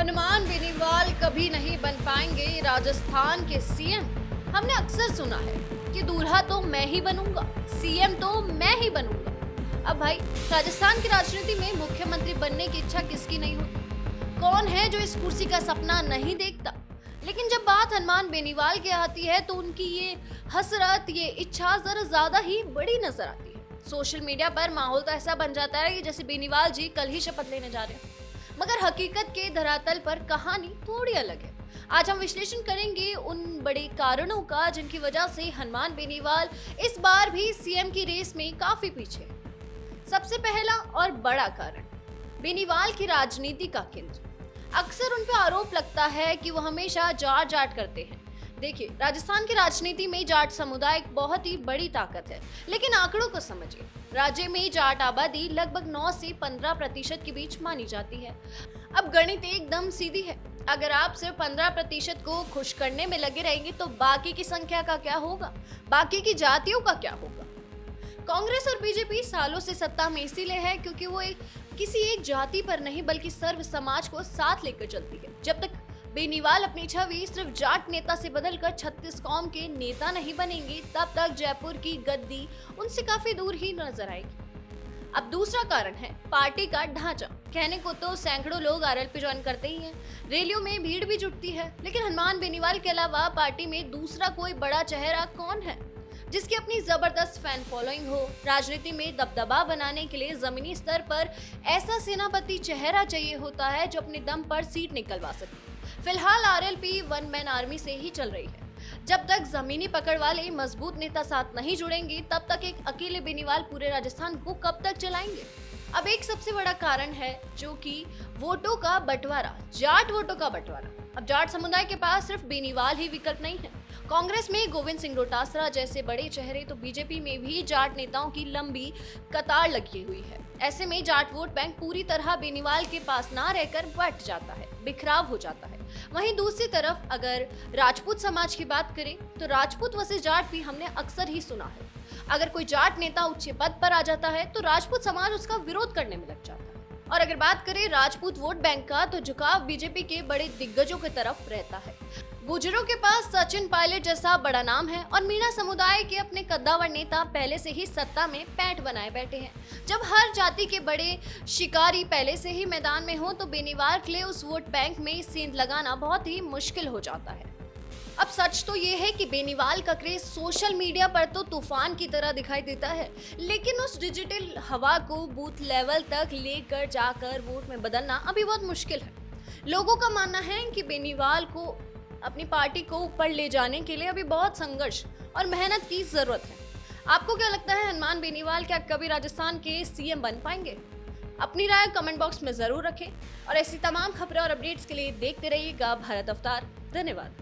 हनुमान बेनीवाल कभी नहीं बन पाएंगे राजस्थान के सीएम। हमने अक्सर सुना है कि दूल्हा तो मैं ही बनूंगा, सीएम तो मैं ही बनूंगा। अब भाई, राजस्थान की राजनीति में मुख्यमंत्री बनने की इच्छा किसकी नहीं होती? कौन है जो इस कुर्सी का सपना नहीं देखता? लेकिन जब बात हनुमान बेनीवाल की आती है तो उनकी ये हसरत, ये इच्छा जरा ज्यादा ही बड़ी नजर आती है। सोशल मीडिया पर माहौल तो ऐसा बन जाता है कि जैसे बेनीवाल जी कल ही शपथ लेने जा रहे हैं, मगर हकीकत के धरातल पर कहानी थोड़ी अलग है। आज हम विश्लेषण करेंगे उन बड़े कारणों का जिनकी वजह से हनुमान बेनीवाल इस बार भी सीएम की रेस में काफी पीछे है। सबसे पहला और बड़ा कारण, बेनीवाल की राजनीति का केंद्र। अक्सर उन पर आरोप लगता है कि वो हमेशा जाट जाट करते हैं। देखिए, राजस्थान की राजनीति में जाट समुदाय एक बहुत ही बड़ी ताकत है, लेकिन आंकड़ों को समझिए। राज्य में जाट आबादी लगभग 9 से 15% के बीच मानी जाती है। अब गणित एकदम सीधी है, अगर आप सिर्फ 15% को खुश करने में लगे रहेंगे तो बाकी की संख्या का क्या होगा, बाकी की जातियों का क्या होगा? कांग्रेस और बीजेपी सालों से सत्ता में इसीलिए है क्योंकि वो किसी एक जाति पर नहीं बल्कि सर्व समाज को साथ लेकर चलती है। जब तक बेनीवाल अपनी छवि सिर्फ जाट नेता से बदलकर 36 कौम के नेता नहीं बनेंगे, तब तक जयपुर की गद्दी उनसे काफी दूर ही नजर आएगी। अब दूसरा कारण है पार्टी का ढांचा। कहने को तो सैकड़ों लोग आरएलपी ज्वाइन करते ही हैं, रैलियों में भीड़ भी जुटती है, लेकिन हनुमान बेनीवाल के अलावा पार्टी में दूसरा कोई बड़ा चेहरा कौन है जिसकी अपनी जबरदस्त फैन फॉलोइंग हो? राजनीति में दबदबा बनाने के लिए जमीनी स्तर पर ऐसा सेनापति चेहरा चाहिए होता है जो अपने दम पर सीट निकलवा सके। फिलहाल आरएलपी वन मैन आर्मी से ही चल रही है। जब तक जमीनी पकड़ वाले मजबूत नेता साथ नहीं जुड़ेंगे, तब तक एक अकेले बेनीवाल पूरे राजस्थान को कब तक चलाएंगे? अब एक सबसे बड़ा कारण है जो कि वोटों का बंटवारा, जाट वोटों का बंटवारा। अब जाट समुदाय के पास सिर्फ बेनीवाल ही विकल्प नहीं है। कांग्रेस में गोविंद सिंह डोटासरा जैसे बड़े चेहरे, तो बीजेपी में भी जाट नेताओं की लंबी कतार लगी हुई है। ऐसे में जाट वोट बैंक पूरी तरह बेनीवाल के पास ना रहकर बट जाता है, बिखराव हो जाता है। वहीं दूसरी तरफ अगर राजपूत समाज की बात करें तो राजपूत वर्सेस जाट भी हमने अक्सर ही सुना है। अगर कोई जाट नेता उच्च पद पर आ जाता है तो राजपूत समाज उसका विरोध करने में लग जाता है। और अगर बात करें राजपूत वोट बैंक का, तो झुकाव बीजेपी के बड़े दिग्गजों की तरफ रहता है। गुर्जरों के पास सचिन पायलट जैसा बड़ा नाम है और मीणा समुदाय के अपने कद्दावर नेता पहले से ही सत्ता में पैंठ बनाए बैठे हैं। जब हर जाति के बड़े शिकारी पहले से ही मैदान में हो तो बेनीवाल के लिए उस वोट बैंक में सेंध लगाना बहुत ही मुश्किल हो जाता है। अब सच तो ये है कि बेनीवाल का क्रेज सोशल मीडिया पर तो तूफान की तरह दिखाई देता है, लेकिन उस डिजिटल हवा को बूथ लेवल तक लेकर जाकर वोट में बदलना अभी बहुत मुश्किल है। लोगों का मानना है कि बेनीवाल को अपनी पार्टी को ऊपर ले जाने के लिए अभी बहुत संघर्ष और मेहनत की जरूरत है। आपको क्या लगता है, हनुमान बेनीवाल क्या कभी राजस्थान के सीएम बन पाएंगे? अपनी राय कमेंट बॉक्स में जरूर रखें और ऐसी तमाम खबरें और अपडेट्स के लिए देखते रहिएगा भारत अवतार। धन्यवाद।